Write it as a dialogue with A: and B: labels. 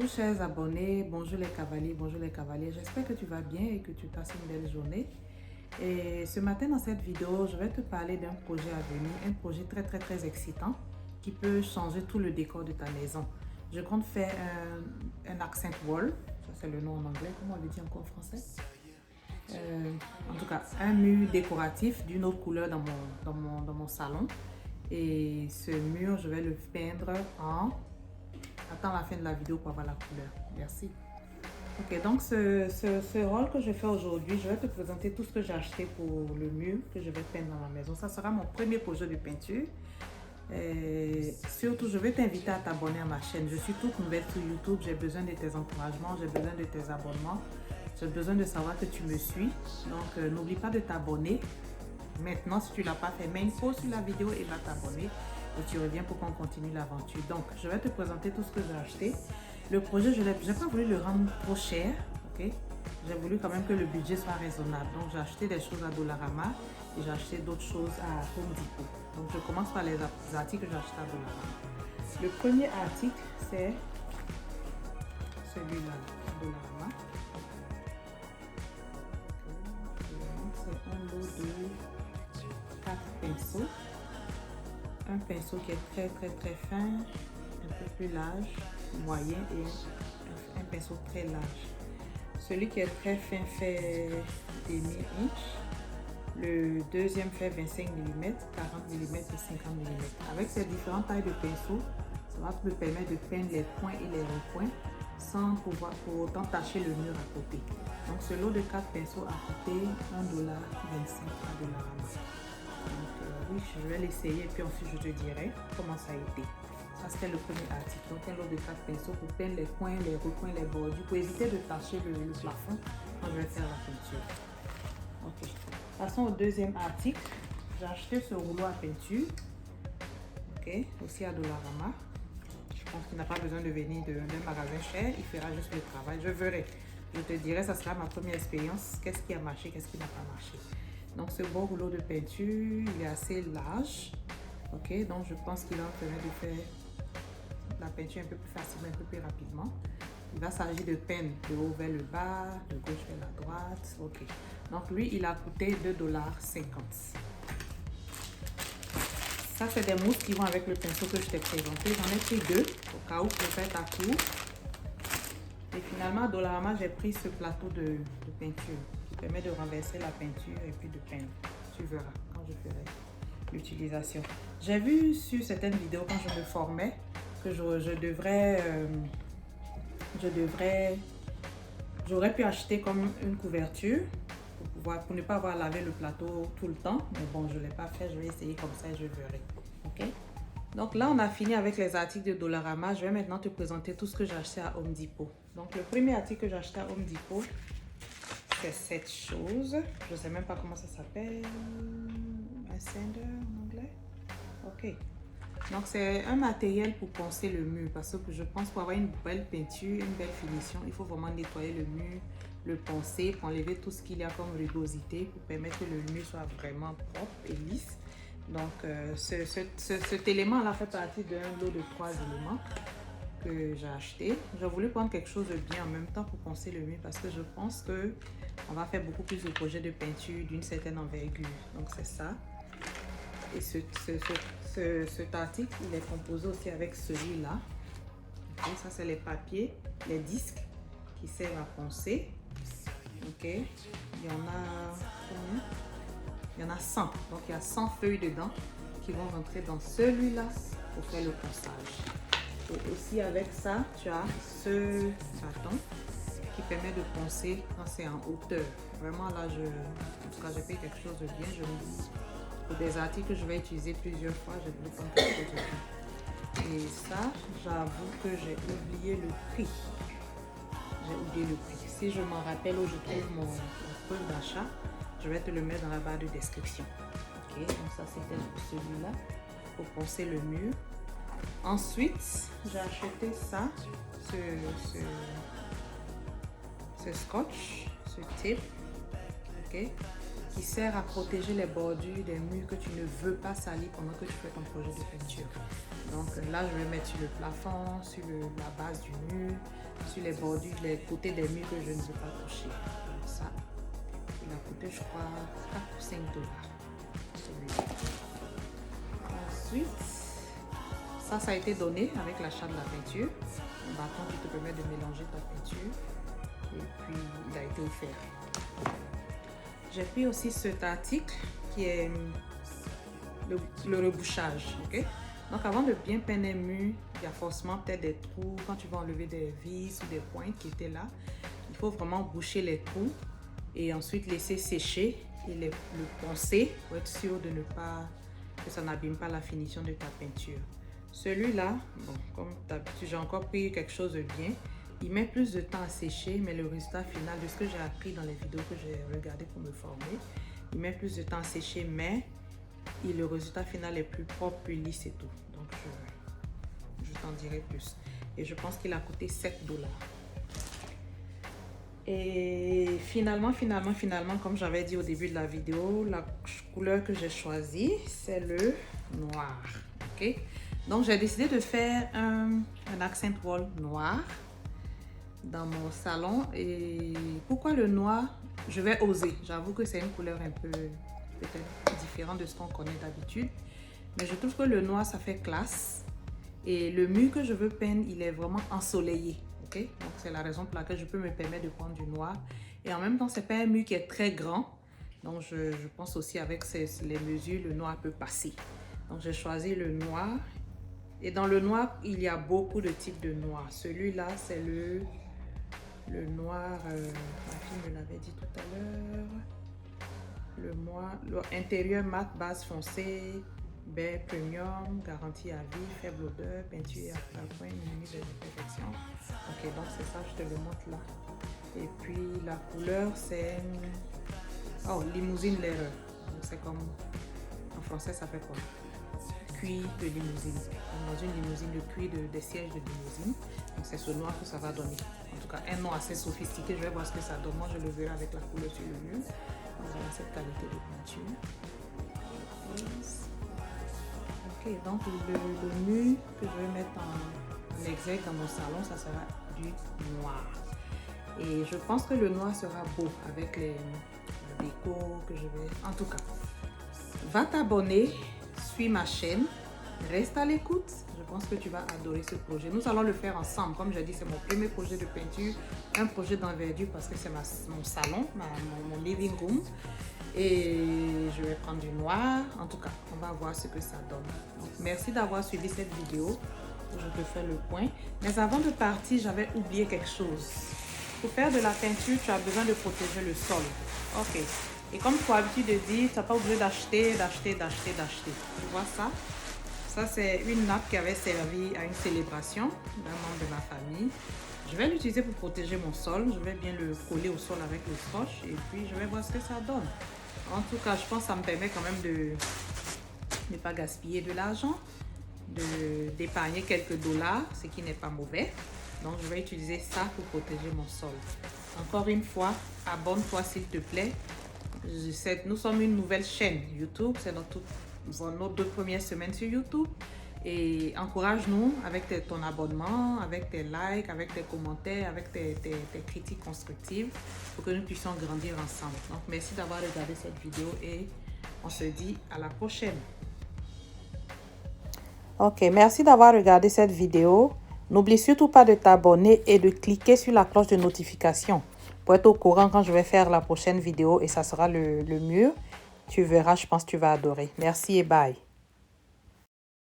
A: Bonjour chers abonnés, bonjour les cavaliers, bonjour les cavaliers. J'espère que tu vas bien et que tu passes une belle journée. Et ce matin dans cette vidéo, je vais te parler d'un projet à venir, un projet très excitant qui peut changer tout le décor de ta maison. Je compte faire un accent wall, ça c'est le nom en anglais, comment on le dit encore en français? En tout cas, un mur décoratif d'une autre couleur dans mon salon. Et ce mur, je vais le peindre en... Attends la fin de la vidéo pour avoir la couleur. Merci. Ok, donc ce rôle que je fais aujourd'hui, je vais te présenter tout ce que j'ai acheté pour le mur que je vais peindre dans la maison. Ça sera mon premier projet de peinture. Et surtout, je vais t'inviter à t'abonner à ma chaîne. Je suis toute nouvelle sur YouTube. J'ai besoin de tes encouragements, j'ai besoin de tes abonnements. J'ai besoin de savoir que tu me suis. Donc, n'oublie pas de t'abonner. Maintenant, si tu ne l'as pas fait, mets une pause sur la vidéo et va t'abonner. Et tu reviens pour qu'on continue l'aventure. Donc, je vais te présenter tout ce que j'ai acheté. Le projet, je n'ai pas voulu le rendre trop cher. Ok, j'ai voulu quand même que le budget soit raisonnable. Donc, j'ai acheté des choses à Dollarama et j'ai acheté d'autres choses à Home Depot. Donc, je commence par les articles que j'ai achetés à Dollarama. Le premier article, c'est celui-là, Dollarama. C'est un lot de 4 pinceaux. Un pinceau qui est très fin, un peu plus large, moyen et un pinceau très large. Celui qui est très fin fait des 1000 inches. Le deuxième fait 25 mm, 40 mm et 50 mm. Avec ces différentes tailles de pinceaux, ça va me permettre de peindre les points et les recoins sans pouvoir pour autant tacher le mur à côté. Donc ce lot de 4 pinceaux a coûté $1,25 à Dollarama. Donc oui, je vais l'essayer et puis ensuite je te dirai comment ça a été. Ça c'était le premier article. Donc un lot de 4 pinceaux pour peindre les coins, les recoins, les bordures, pour éviter de tacher le plafond quand je vais faire la peinture. Ok. Passons au deuxième article. J'ai acheté ce rouleau à peinture. Ok, aussi à Dollarama. Je pense qu'il n'a pas besoin de venir d'un magasin cher. Il fera juste le travail. Je verrai. Je te dirai, ça sera ma première expérience. Qu'est-ce qui a marché, qu'est-ce qui n'a pas marché. Donc ce beau rouleau de peinture, il est assez large. Ok, donc je pense qu'il va me permettre de faire la peinture un peu plus facilement, un peu plus rapidement. Il va s'agir de peindre de haut vers le bas, de gauche vers la droite. Ok, donc lui, il a coûté $2,50. Ça, c'est des mousses qui vont avec le pinceau que je t'ai présenté. J'en ai pris deux au cas où pour faire ta cour. Et finalement, à Dollarama, j'ai pris ce plateau de peinture qui permet de renverser la peinture et puis de peindre. Tu verras quand je ferai l'utilisation. J'ai vu sur certaines vidéos quand je me formais que j'aurais pu acheter comme une couverture pour ne pas avoir à laver le plateau tout le temps. Mais bon, je ne l'ai pas fait. Je vais essayer comme ça et je verrai. Ok? Donc là, on a fini avec les articles de Dollarama. Je vais maintenant te présenter tout ce que j'ai acheté à Home Depot. Donc le premier article que j'ai acheté à Home Depot, c'est cette chose. Je ne sais même pas comment ça s'appelle. Un sander en anglais. Ok. Donc c'est un matériel pour poncer le mur. Parce que je pense pour avoir une belle peinture, une belle finition, il faut vraiment nettoyer le mur, le poncer, pour enlever tout ce qu'il y a comme rugosité, pour permettre que le mur soit vraiment propre et lisse. Donc cet élément-là fait partie d'un lot de 3 éléments que j'ai acheté. J'ai voulu prendre quelque chose de bien en même temps pour poncer le mur parce que je pense que on va faire beaucoup plus de projets de peinture d'une certaine envergure. Donc c'est ça. Et cet article, il est composé aussi avec celui-là. Okay, ça c'est les papiers, les disques qui servent à poncer. Ok, il y en a combien? Il y en a 100, donc il y a 100 feuilles dedans qui vont rentrer dans celui-là pour faire le ponçage. Et aussi avec ça, tu as ce bâton qui permet de poncer quand c'est en hauteur. Vraiment là, en tout cas, j'ai fait quelque chose de bien. Je me dis, pour des articles que je vais utiliser plusieurs fois, je vais prendre quelque chose de bien. Et ça, j'avoue que j'ai oublié le prix. J'ai oublié le prix. Si je m'en rappelle où je trouve mon preuve d'achat, je vais te le mettre dans la barre de description. Ok, donc ça c'était celui-là pour poncer le mur. Ensuite, j'ai acheté ça, ce scotch, ce tape, ok, qui sert à protéger les bordures des murs que tu ne veux pas salir pendant que tu fais ton projet de peinture. Donc là, je vais mettre sur le plafond, sur la base du mur, sur les bordures, les côtés des murs que je ne veux pas toucher. Comme ça, il a coûté, je crois, 4 ou 5 $. Ensuite, ça a été donné avec l'achat de la peinture. Un bâton qui te permet de mélanger ta peinture. Et puis, il a été offert. J'ai pris aussi cet article qui est le rebouchage. Okay? Donc, avant de bien peindre un mur, il y a forcément peut-être des trous. Quand tu vas enlever des vis ou des pointes qui étaient là, il faut vraiment boucher les trous et ensuite laisser sécher et le poncer pour être sûr de ne pas que ça n'abîme pas la finition de ta peinture. Celui-là, bon, comme d'habitude, j'ai encore pris quelque chose de bien. Il met plus de temps à sécher, mais le résultat final de ce que j'ai appris dans les vidéos que j'ai regardées pour me former, il met plus de temps à sécher, mais le résultat final est plus propre, plus lisse et tout. Donc, je t'en dirai plus. Et je pense qu'il a coûté 7 $. Et finalement, comme j'avais dit au début de la vidéo, la couleur que j'ai choisie, c'est le noir. Ok? Donc, j'ai décidé de faire un accent wall noir dans mon salon. Et pourquoi le noir? Je vais oser. J'avoue que c'est une couleur un peu peut-être différente de ce qu'on connaît d'habitude. Mais je trouve que le noir, ça fait classe. Et le mur que je veux peindre, il est vraiment ensoleillé. Okay? Donc, c'est la raison pour laquelle je peux me permettre de prendre du noir. Et en même temps, ce n'est pas un mur qui est très grand. Donc, je pense aussi avec les mesures, le noir peut passer. Donc, j'ai choisi le noir. Et dans le noir, il y a beaucoup de types de noir. Celui-là, c'est le noir, ma fille me l'avait dit tout à l'heure. Le intérieur mat, base foncée, baie premium, garantie à vie, faible odeur, peinture à point, minimum de perfection. Ok, donc c'est ça, je te le montre là. Et puis la couleur, c'est limousine leather. Donc c'est comme, en français, ça fait quoi? Cuir de limousine. Dans une limousine, le cuir des sièges de limousine. Donc c'est ce noir que ça va donner. En tout cas, un nom assez sophistiqué. Je vais voir ce que ça donne. Moi, je le verrai avec la couleur sur le mur. Voilà cette qualité de peinture. Ok, donc le mur que je vais mettre en exergue dans mon salon, ça sera du noir. Et je pense que le noir sera beau avec les décos que je vais... En tout cas, va t'abonner, suis ma chaîne, reste à l'écoute. Je pense que tu vas adorer ce projet. Nous allons le faire ensemble. Comme je dis, c'est mon premier projet de peinture, un projet d'envergure parce que c'est mon salon, mon living room. Et je vais prendre du noir. En tout cas, on va voir ce que ça donne. Donc, merci d'avoir suivi cette vidéo. Je te fais le point. Mais avant de partir, j'avais oublié quelque chose. Pour faire de la peinture, tu as besoin de protéger le sol. Ok. Et comme pour habitude de dire, tu n'as pas obligé d'acheter. Tu vois ça? Ça, c'est une nappe qui avait servi à une célébration d'un membre de ma famille. Je vais l'utiliser pour protéger mon sol. Je vais bien le coller au sol avec le scotch. Et puis, je vais voir ce que ça donne. En tout cas, je pense que ça me permet quand même de ne pas gaspiller de l'argent, d'épargner quelques dollars, ce qui n'est pas mauvais. Donc, je vais utiliser ça pour protéger mon sol. Encore une fois, abonne-toi s'il te plaît. Nous sommes une nouvelle chaîne YouTube. C'est nos 2 premières semaines sur YouTube. Et encourage-nous avec ton abonnement, avec tes likes, avec tes commentaires, avec tes critiques constructives pour que nous puissions grandir ensemble. Donc, merci d'avoir regardé cette vidéo et on se dit à la prochaine. Ok, merci d'avoir regardé cette vidéo. N'oublie surtout pas de t'abonner et de cliquer sur la cloche de notification pour être au courant quand je vais faire la prochaine vidéo et ça sera le mur. Tu verras, je pense que tu vas adorer. Merci et bye.